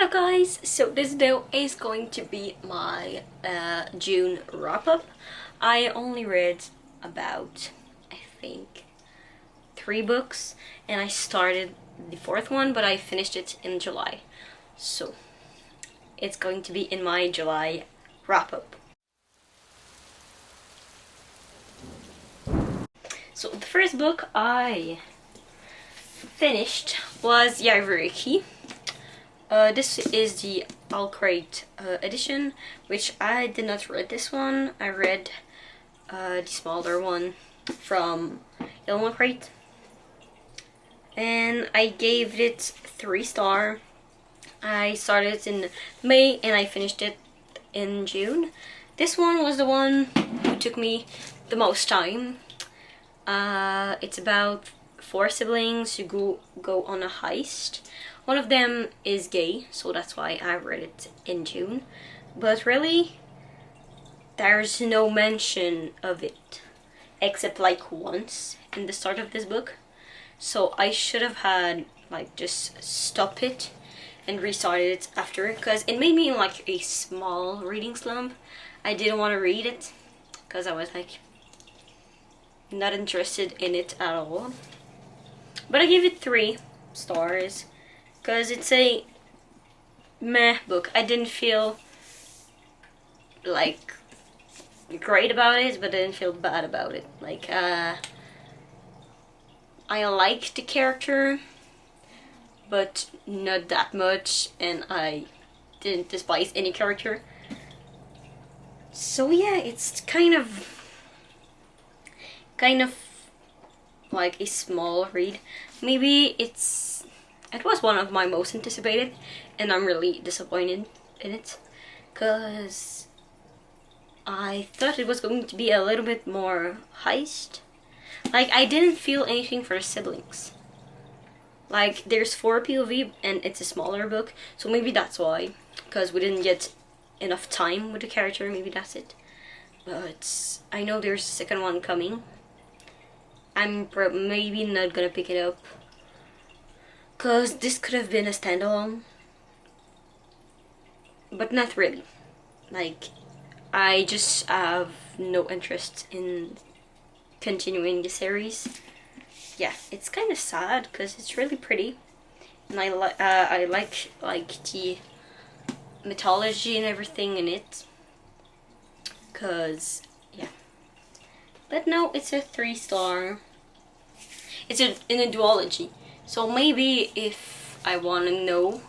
Hello guys, so this video is going to be my June wrap-up. I only read about, I think, 3 books, and I started the 4th one, but I finished it in July. So it's going to be in my July wrap-up. So the first book I finished was Yavriki. This is the Alcrate edition, which I did not read this one. I read the smaller one from Ilmacrate, and I gave it 3 stars. I started it in May and I finished it in June. This one was the one who took me the most time. It's about 4 siblings who go on a heist. One of them is gay, so that's why I read it in June. But really, there's no mention of it, except like once in the start of this book. So I should have had like just stop it and restarted it after, because it made me in like a small reading slump. I didn't want to read it because I was like not interested in it at all. But I gave it 3 stars. Because it's a meh book. I didn't feel like great about it, but I didn't feel bad about it. Like, I liked the character, but not that much, and I didn't despise any character. So yeah, it's kind of like a small read. Maybe it was one of my most anticipated, and I'm really disappointed in it, because I thought it was going to be a little bit more heist. Like, I didn't feel anything for the siblings. Like, there's 4 POV and it's a smaller book, so maybe that's why, because we didn't get enough time with the character, maybe that's it. But I know there's a second one coming. I'm maybe not gonna pick it up, because this could have been a standalone, but not really. Like, I just have no interest in continuing the series. Yeah, it's kind of sad because it's really pretty, and I like the mythology and everything in it. Cause yeah, but no, it's a 3 star. It's in a duology. So maybe if I want to know,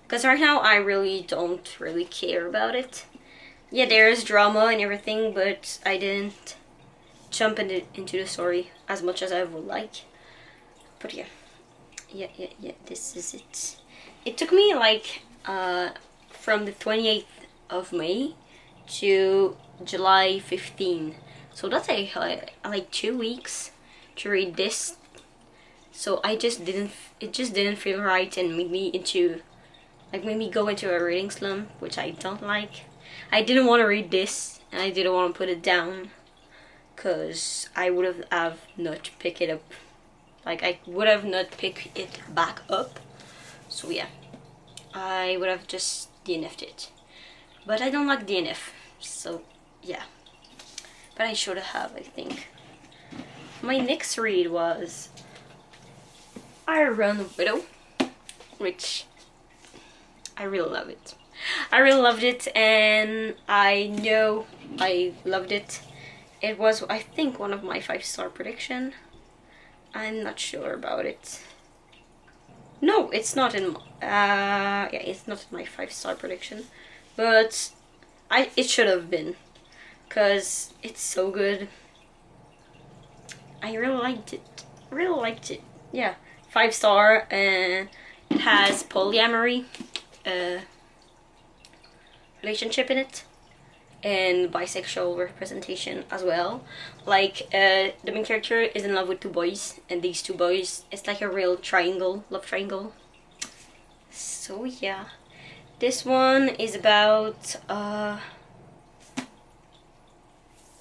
because right now I really don't really care about it. Yeah, there's drama and everything, but I didn't jump into the story as much as I would like. But yeah, this is it. It took me like from the 28th of May to July 15. So that's like 2 weeks to read this. So it just didn't feel right, and made me go into a reading slump, which I don't like. I didn't want to read this, and I didn't want to put it down, cause I would have not picked it up. Like, I would have not picked it back up. So yeah, I would have just DNF'd it. But I don't like DNF, so yeah. But I should have, I think. My next read was Iron Widow, which I really love it. I really loved it, and I know I loved it. It was, I think, one of my 5-star prediction. I'm not sure about it. No, it's not in. Yeah, it's not in my 5-star prediction, but it should have been, cause it's so good. I really liked it. Really liked it. Yeah. 5-star, and it has polyamory relationship in it, and bisexual representation as well. Like, the main character is in love with 2 boys, and these 2 boys, it's like a real triangle, love triangle. So yeah, this one is about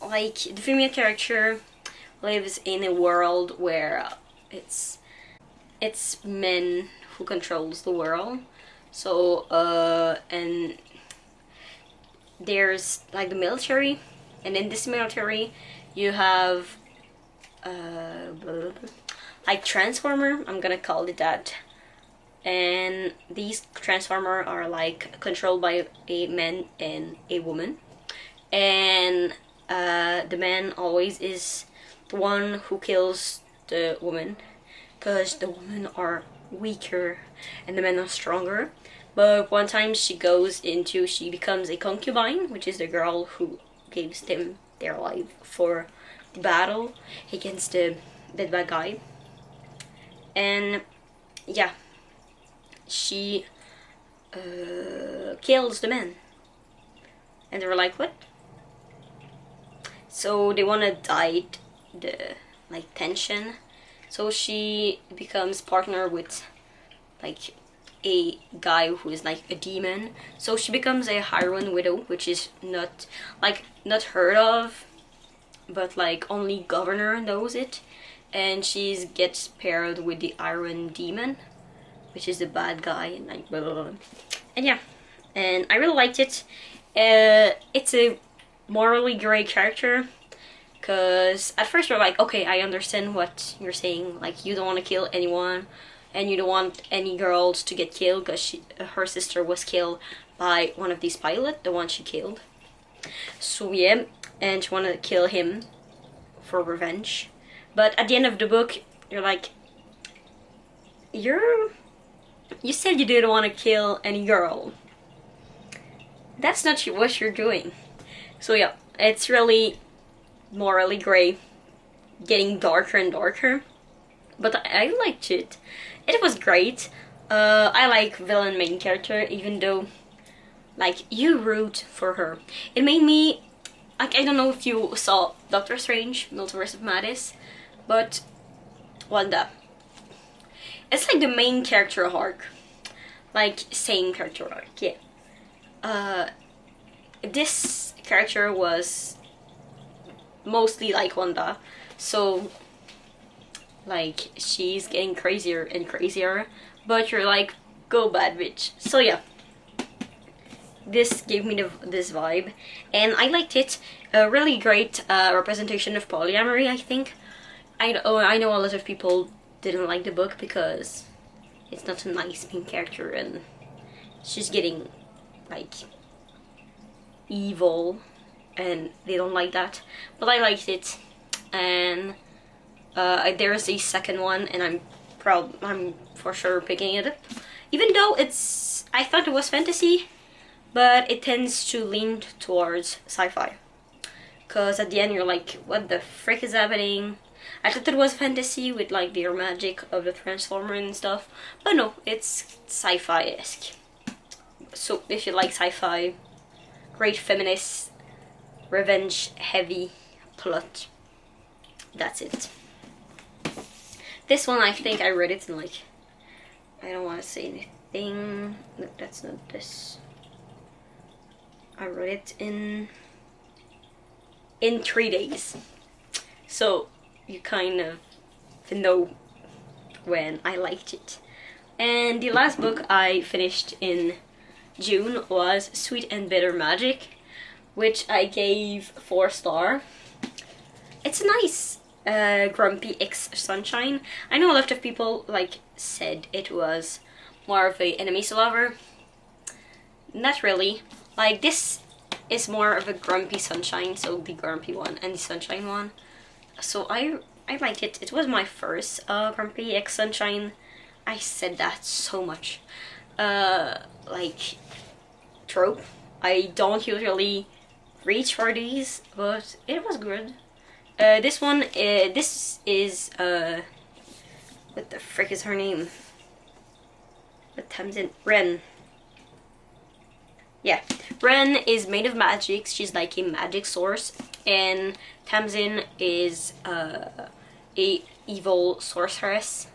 like, the female character lives in a world where it's men who controls the world, So and there's like the military, and in this military you have like transformer, I'm gonna call it that, and these transformer are like controlled by a man and a woman, and the man always is the one who kills the woman because the women are weaker and the men are stronger. But one time she becomes a concubine, which is the girl who gives them their life for the battle against the bad guy. And yeah, she kills the men. And they were like, what? So they wanna diet the like tension. So she becomes partner with like a guy who is like a demon. So she becomes a Iron Widow, which is not heard of, but like only governor knows it. And she gets paired with the Iron Demon, which is the bad guy, and like blah, blah, blah. And yeah, and I really liked it. It's a morally gray character, because at first you're like, okay, I understand what you're saying, like you don't want to kill anyone and you don't want any girls to get killed because her sister was killed by one of these pilots, the one she killed. So yeah, and she wanted to kill him for revenge. But at the end of the book, you're like, you said you didn't want to kill any girl. That's not what you're doing. So yeah, it's really morally gray, getting darker and darker. But I liked it. It was great. I like villain main character, even though like you root for her. It made me like, I don't know if you saw Doctor Strange, Multiverse of Madness, but Wanda. It's like the main character arc, like same character arc. Yeah. This character was mostly like Wanda, so like she's getting crazier and crazier, but you're like, go bad bitch. So yeah, this gave me this vibe, and I liked it. A really great representation of polyamory, I think. I know a lot of people didn't like the book because it's not a nice main character and she's getting like evil, and they don't like that. But I liked it, and there's a second one, and I'm for sure picking it up. Even though I thought it was fantasy, but it tends to lean towards sci-fi. Cause at the end you're like, what the frick is happening? I thought it was fantasy with like the magic of the Transformer and stuff, but no, it's sci-fi-esque. So if you like sci-fi, great feminist, revenge-heavy plot, that's it. This one, I think I read it in like, I don't want to say anything. No, that's not this. I read it in 3 days. So you kind of know when I liked it. And the last book I finished in June was Sweet and Bitter Magic, which I gave 4 stars. It's a nice Grumpy X Sunshine. I know a lot of people like said it was more of a enemies to lover. Not really. Like, this is more of a Grumpy Sunshine, so the Grumpy one and the Sunshine one. So I liked it. It was my first Grumpy X Sunshine. I said that so much. Like, trope. I don't usually reach for these, but it was good. This one, this is, what the frick is her name? What time's it? Ren. Yeah, Ren is made of magic. She's like a magic source, and Tamsin is a evil sorceress.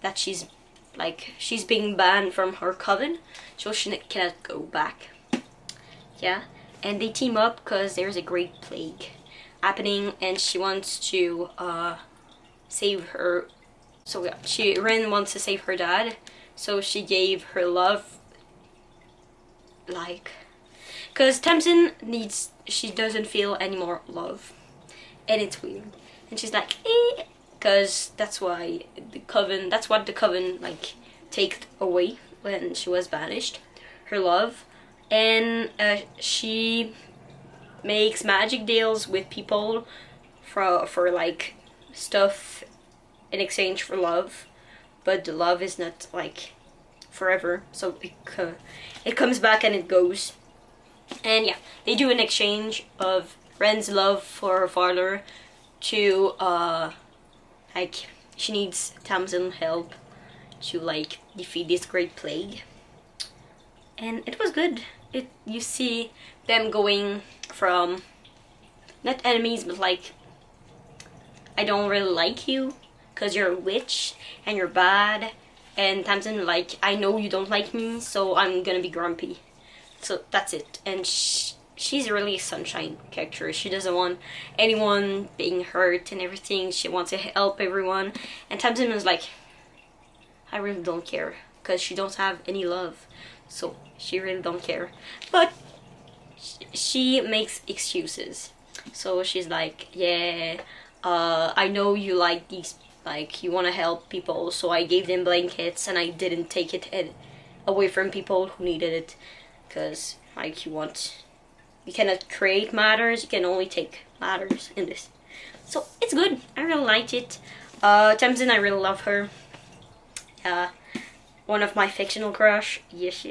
That she's being banned from her coven, so she cannot go back. Yeah, and they team up because there's a great plague happening, and she wants to save her. So yeah, Ren wants to save her dad. So she gave her love, like, because Tamsin she doesn't feel any more love, and it's weird. And she's like, eh, because that's what the coven like take away when she was banished, her love. And she makes magic deals with people for like stuff in exchange for love, but the love is not like forever, so it comes back and it goes. And yeah, they do an exchange of Ren's love for her father to like she needs Tamsin help to like defeat this great plague. And it was good. You see them going from not enemies, but like, I don't really like you because you're a witch and you're bad, and Tamsin like, I know you don't like me, so I'm gonna be grumpy. So that's it. And she's really a sunshine character. She doesn't want anyone being hurt and everything. She wants to help everyone. And Tamsin is like, I really don't care, because she don't have any love, so she really don't care. But she makes excuses. So she's like, yeah, I know you like these, like you want to help people, so I gave them blankets and I didn't take it away from people who needed it, because like you cannot create matters, you can only take matters in this. So it's good. I really liked it. Tamsin, I really love her. One of my fictional crush. Yes.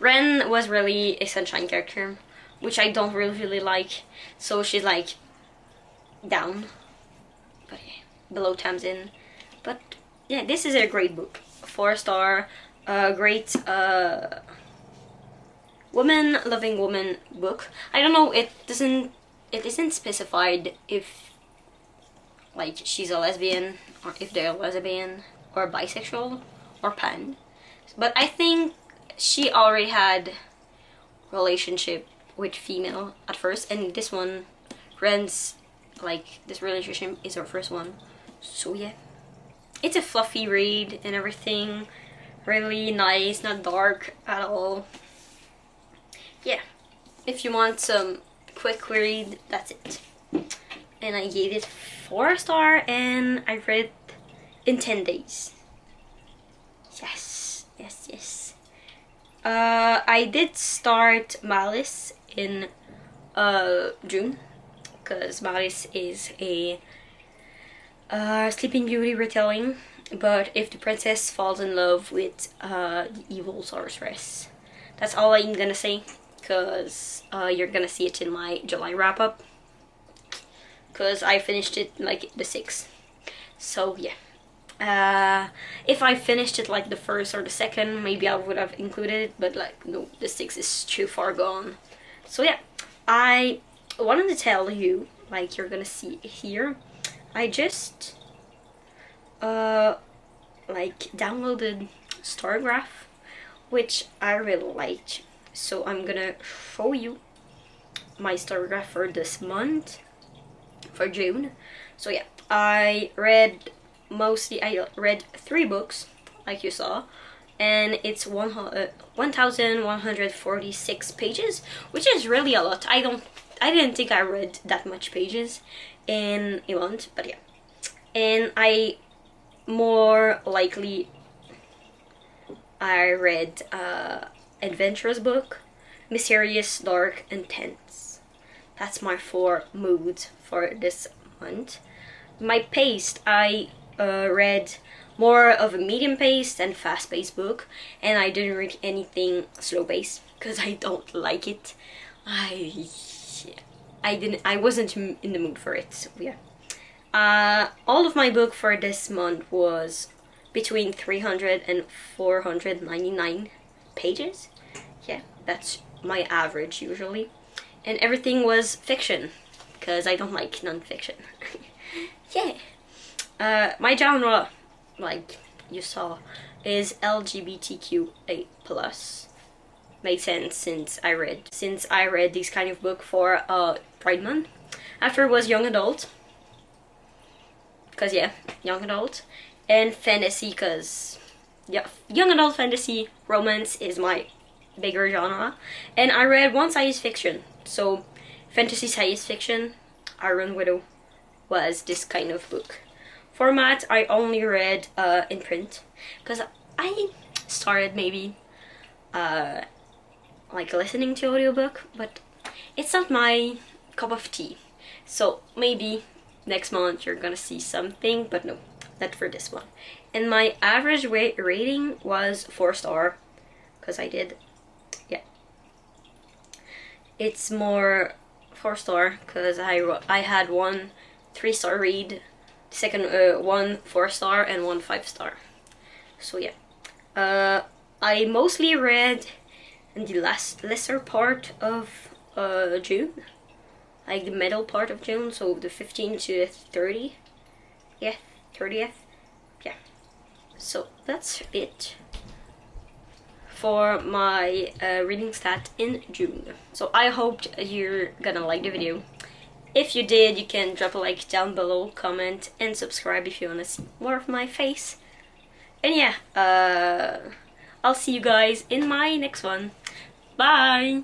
Ren was really a sunshine character, which I don't really like. So she's like down, but yeah, below Tamsin. But yeah, this is a great book. 4-star, great woman loving woman book. I don't know. It isn't specified if like she's a lesbian or if they're lesbian or bisexual or pan. But I think she already had relationship with female at first, and this one, Ren's like this relationship is her first one. So yeah, it's a fluffy read and everything, really nice, not dark at all. Yeah, if you want some quick read, that's it. And I gave it 4-star, and I read in 10 days. Yes. I did start Malice in June, because Malice is a Sleeping Beauty retelling, but if the princess falls in love with the evil sorceress. That's all I'm gonna say, because you're gonna see it in my July wrap-up, because I finished it like the 6th. So yeah. If I finished it like the 1st or the 2nd, maybe I would have included it, but like no, the 6th is too far gone. So yeah, I wanted to tell you, like you're gonna see here, I just like downloaded Stargraph, which I really liked. So I'm gonna show you my Stargraph for this month, for June. So yeah, I read 3 books, like you saw, and it's 1,146 pages, which is really a lot. I didn't think I read that much pages in a month, but yeah. And I read adventurous book, mysterious, dark, and tense. That's my 4 moods for this month. My pace, I read more of a medium paced and fast paced book, and I didn't read anything slow paced because I don't like it. I wasn't in the mood for it. So yeah. All of my book for this month was between 300 and 499 pages. Yeah, that's my average usually. And everything was fiction, because I don't like non-fiction. Yeah. My genre, like you saw, is LGBTQ+. Makes sense since I read this kind of book for Pride Month. After it was young adult, because yeah, young adult, and fantasy, because yeah, young adult fantasy, romance is my bigger genre. And I read one science fiction. So fantasy science fiction, Iron Widow was this kind of book. Format, I only read in print because I started maybe like listening to audiobook, but it's not my cup of tea. So maybe next month you're gonna see something, but no, not for this one. And my average rating was 4-star because I did, yeah. It's more 4-star because I had one 3-star read, second one 4-star, and one 5-star. So yeah, I mostly read in the lesser part of June, like the middle part of June, so the 15th to the 30th. Yeah, 30th. Yeah. So that's it for my reading stat in June. So I hope you're gonna like the video. If you did, you can drop a like down below, comment, and subscribe if you wanna see more of my face. And yeah, I'll see you guys in my next one. Bye!